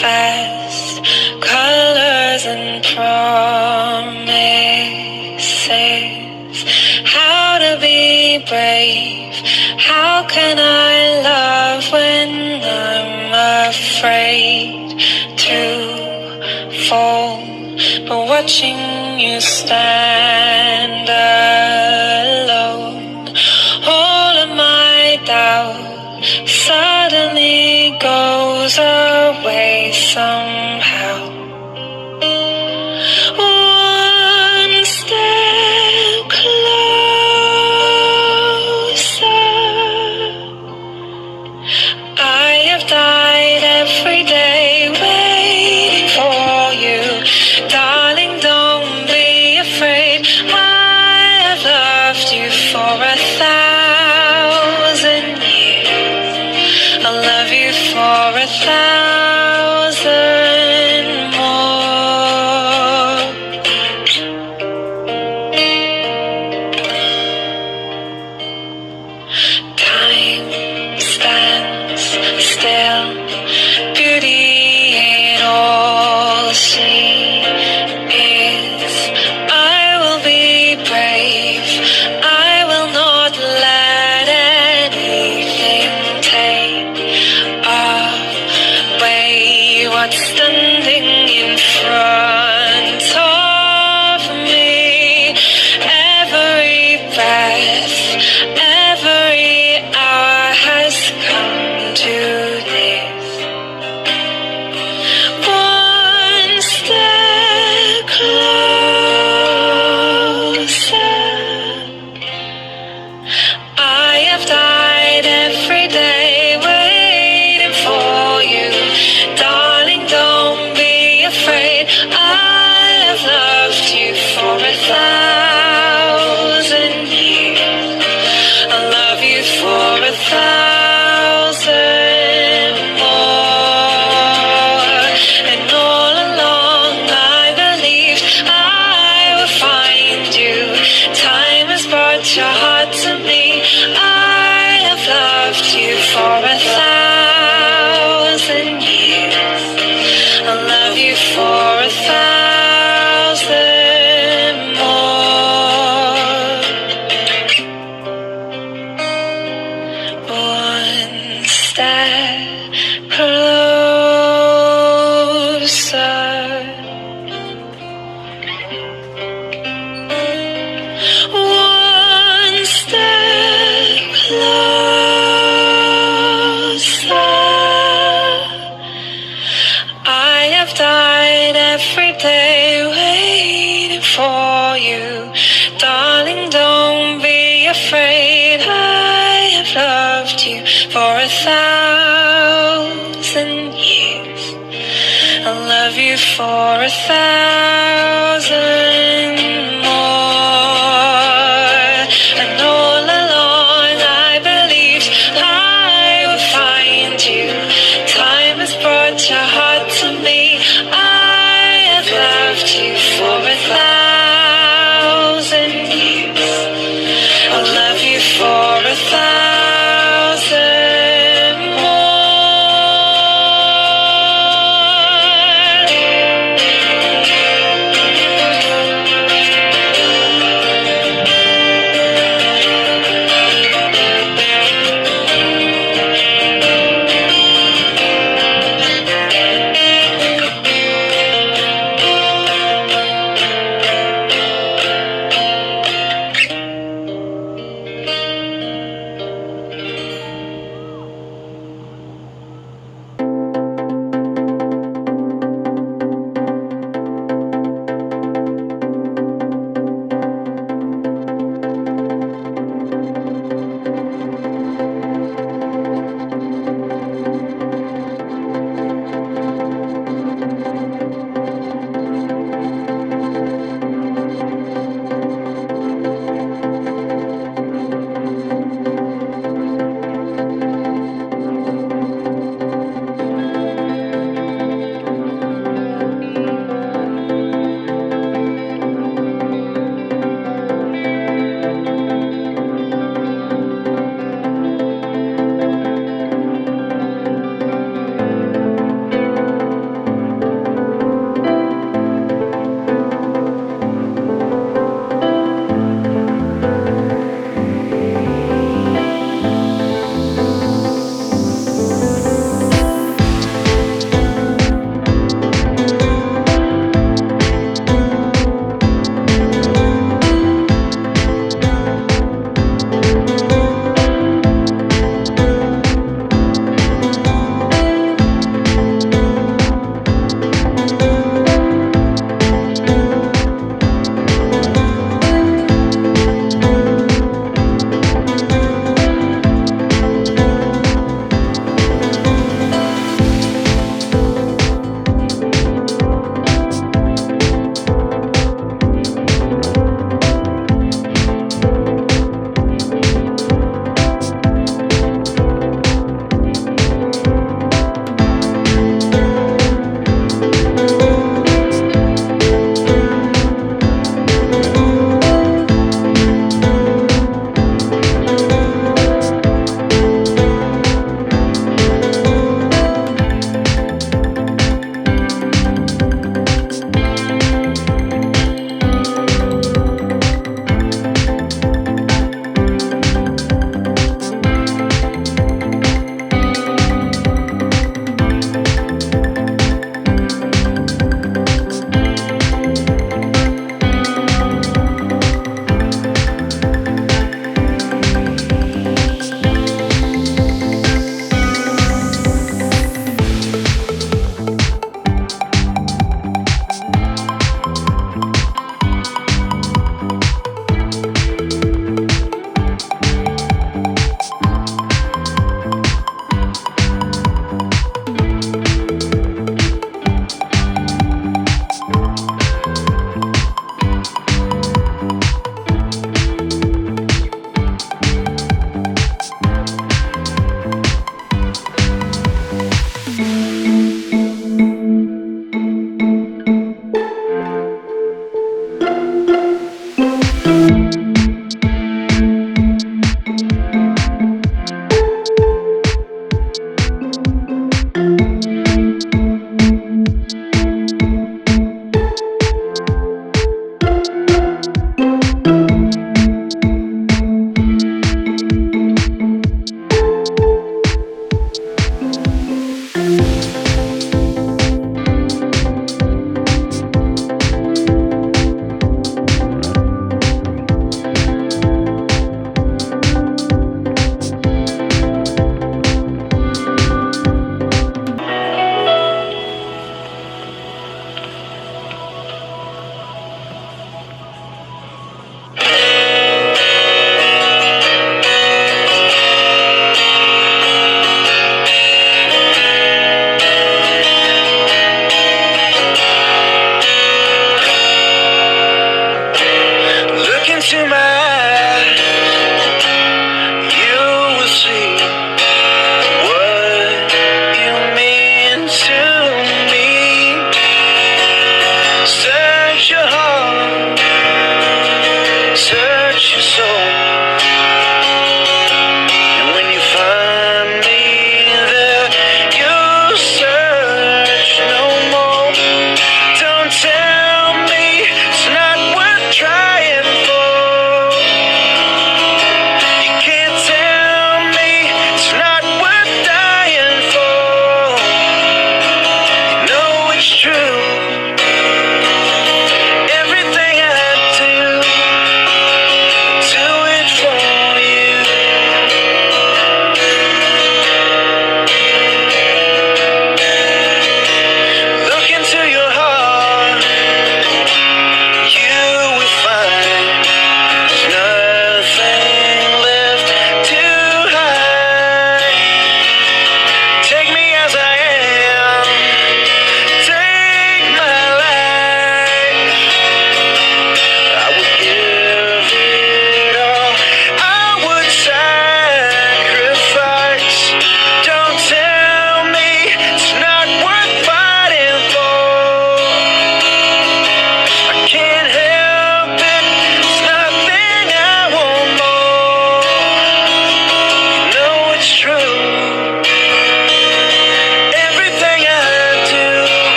fast, colors and promises. How to be brave? How can I love when I'm afraid to fall? But watching you stand alone, all of my doubt suddenly goes away somehow. One step closer. I have died every day waiting for you. Darling, don't be afraid. I have loved you for 1,000 years. I'll love you for 1,000 more. Time stands still, beauty in all she is. I will be brave, I will not let anything take away what's standing in front of me. Every breath, every hour has come to this. One step closer. I have died every day waiting for you. Darling, don't be afraid. I have loved you for 1,000 years. I'll love you for 1,000 more. And all along I believed I would find you. Time has brought your heart to me. I have loved you for 1,000 years. I'll love you for 1,000 more. One step closer. One step closer. I have died every day waiting for you. Darling, don't be afraid. I have loved you for 1,000 years. I'll love you for 1,000 more. And all along I believed I would find you. Time has brought your heart